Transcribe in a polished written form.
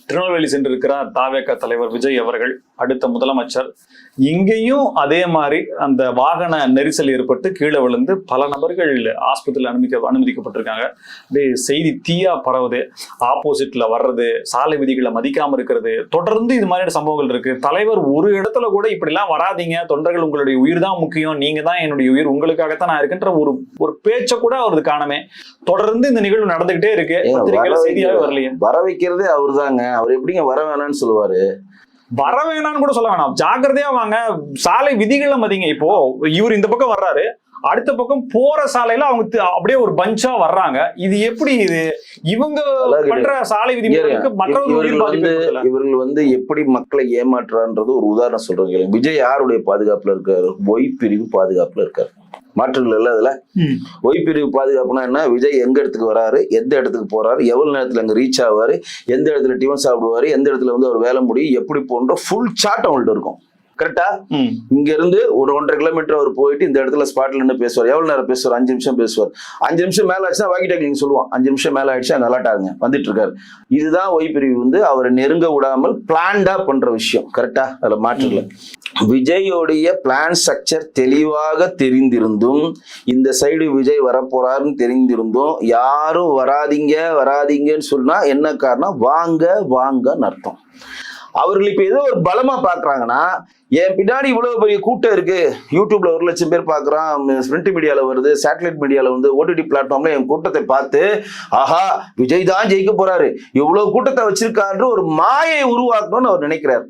திருநெல்வேலி சென்றிருக்கிறார் தாவேக தலைவர் விஜய் அவர்கள், அடுத்த முதலமைச்சர். இங்கேயும் அதே மாதிரி அந்த வாகன நெரிசல் ஏற்பட்டு கீழே விழுந்து பல நபர்கள் ஆஸ்பத்திரியில் அனுமதிக்கப்பட்டிருக்காங்க. அப்படியே செய்தி தீயா பரவுது. ஆப்போசிட்ல வர்றது, சாலை விதிகளை மதிக்காம இருக்கிறது, தொடர்ந்து இது மாதிரியான சம்பவங்கள் இருக்கு. தலைவர் ஒரு இடத்துல கூட இப்படி எல்லாம் வராதீங்க, தொண்டர்கள் உங்களுடைய உயிர் தான் முக்கியம், நீங்க தான் என்னுடைய உயிர், உங்களுக்காகத்தான் நான் இருக்கின்ற ஒரு பேச்ச கூட அவரது காணமே. தொடர்ந்து இந்த நிகழ்வு நடந்துகிட்டே இருக்கு. செய்தியாவே வரலையே. வர வைக்கிறதே அவரு தாங்க. அவர் எப்படிங்க வர வேணாம்னு சொல்லுவாரு? வர வேணான்னு கூட சொல்ல வேணாம், ஜாக்கிரதையா வாங்க, சாலை விதிகளை மதிங்க. இப்போ இவர் இந்த பக்கம் வர்றாரு, அடுத்த பக்கம் போற சாலையில அவங்க அப்படியே ஒரு பஞ்சா வர்றாங்க. இது எப்படி? இது இவங்க பண்ற சாலை விதிகளுக்கு இவர்கள் வந்து எப்படி மக்களை ஏமாற்றுறான்றது ஒரு உதாரணம் சொல்றேன். விஜய் யாருடைய பாதுகாப்புல இருக்காரு? ஒய் பிரிவு பாதுகாப்புல இருக்காரு. மாற்றுகள் இல்ல அதுல. ஒய் பிரிவு பாதுகாப்புனா என்ன? விஜய் எங்க இடத்துக்கு வராரு, எந்த இடத்துக்கு போறாரு, எவ்வளவு நேரத்துல அங்க ரீச் ஆவாரு, எந்த இடத்துல டிஃபன் சாப்பிடுவாரு, எந்த இடத்துல வந்து அவர் வேலை முடியும், எப்படி போன்ற ஃபுல் சாட் அவங்கள்ட்ட இருக்கும். கரெக்டா? இங்க இருந்து ஒரு 1.5 கிலோமீட்டர் அவர் போயிட்டு இந்த இடத்துல ஸ்பாட்ல இருந்து பேசுவார். எவ்வளவு நேரம் பேசுவார்? 5 நிமிஷம் பேசுவார். 5 நிமிஷம் மேல ஆச்சுன்னா வாக்கி டாக்கிங் சொல்லுவான். 5 நிமிஷம் மேல ஆயிடுச்சு, அங்க அலர்ட்டாருங்க வந்துட்டு இருக்காரு. இதுதான் ஒய் பிரிவு வந்து அவரை நெருங்க விடாமல் பிளான்டா பண்ற விஷயம். கரெக்டா? அதுல மாற்றுல விஜயோடைய பிளான் ஸ்ட்ரக்சர் தெளிவாக தெரிந்திருந்தும், இந்த சைடு விஜய் வரப்போறாருன்னு தெரிந்திருந்தும் யாரும் வராதீங்கன்னு சொன்னா என்ன காரணம்? வாங்கன்னு அர்த்தம். அவர்கள் இப்ப ஏதோ ஒரு பலமா பாக்குறாங்கன்னா, என் பின்னாடி இவ்வளவு பெரிய கூட்டம் இருக்கு, யூடியூப்ல 1 லட்சம் பேர் பாக்குறான், பிரிண்ட் மீடியால வருது, சேட்டலைட் மீடியால வந்து ஓடிடி பிளாட்ஃபார்ம்ல என் கூட்டத்தை பார்த்து ஆஹா விஜய் தான் ஜெயிக்க போறாரு, இவ்வளவு கூட்டத்தை வச்சிருக்காரு ஒரு மாயை உருவாக்கணும்னு அவர் நினைக்கிறார்.